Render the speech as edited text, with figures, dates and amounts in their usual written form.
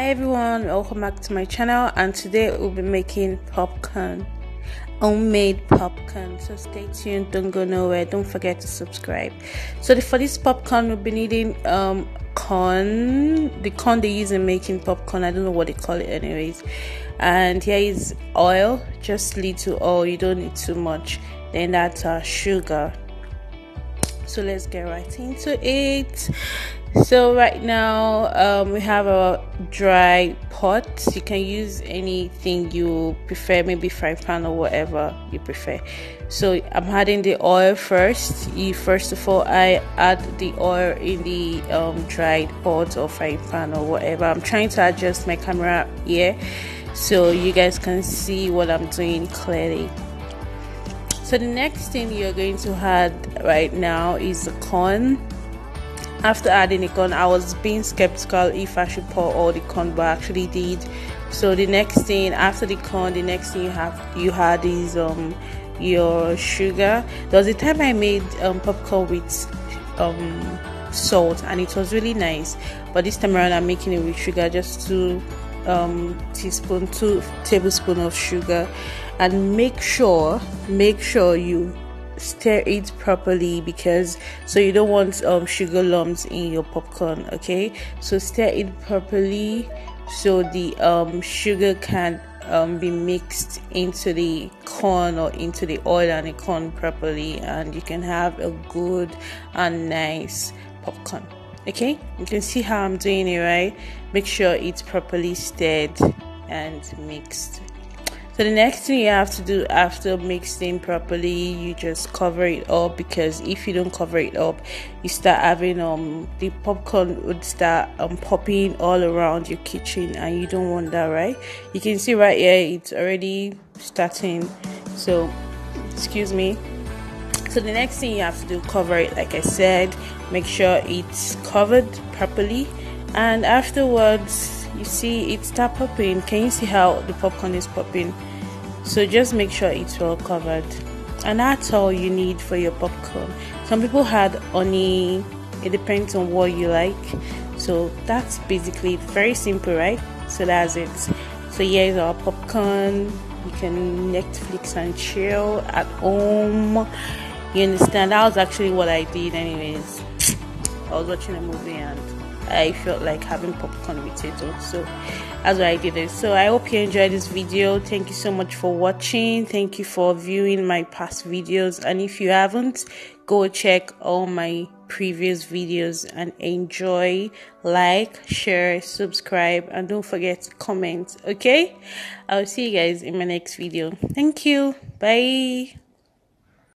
Hi everyone, welcome back to my channel, and today we'll be making popcorn, homemade popcorn. So stay tuned, don't go nowhere, don't forget to subscribe. So for this popcorn we'll be needing corn, the corn they use in making popcorn. I don't know what they call it anyways. And here is oil, just little oil, you don't need too much. Then that's our sugar. So let's get right into it. So right now we have a dry pot. You can use anything you prefer, maybe frying pan or whatever you prefer. So I'm adding the oil first. First of all, I add the oil in the dried pot or frying pan or whatever. I'm trying to adjust my camera here so you guys can see what I'm doing clearly. So the next thing you're going to add right now is the corn. After adding the corn, I was being skeptical if I should pour all the corn, but I actually did. So the next thing after the corn, the next thing you had is your sugar. There was a time I made popcorn with salt, and it was really nice. But this time around, I'm making it with sugar, just 2 tablespoons of sugar, and make sure you stir it properly, because so you don't want sugar lumps in your popcorn. Okay, so stir it properly so the sugar can be mixed into the corn or into the oil and the corn properly, and you can have a good and nice popcorn. Okay, you can see how I'm doing it, right? Make sure it's properly stirred and mixed. So the next thing you have to do after mixing properly, you just cover it up, because if you don't cover it up, you start having the popcorn would start popping all around your kitchen, and you don't want that, right? You can see right here it's already starting, so excuse me. So the next thing you have to do, cover it, like I said, make sure it's covered properly, and afterwards you see it start popping. Can you see how the popcorn is popping? So just make sure it's well covered, and that's all you need for your popcorn. Some people had honey, it depends on what you like. So that's basically very simple, right? So that's it. So here's our popcorn. You can Netflix and chill at home. You understand? That was actually what I did anyways. I was watching a movie and I felt like having popcorn with it, so that's why I did it. So I hope you enjoyed this video. Thank you so much for watching. Thank you for viewing my past videos, and if you haven't, go check all my previous videos and enjoy. Like, share, subscribe, and don't forget to comment. Okay, I'll see you guys in my next video. Thank you. Bye.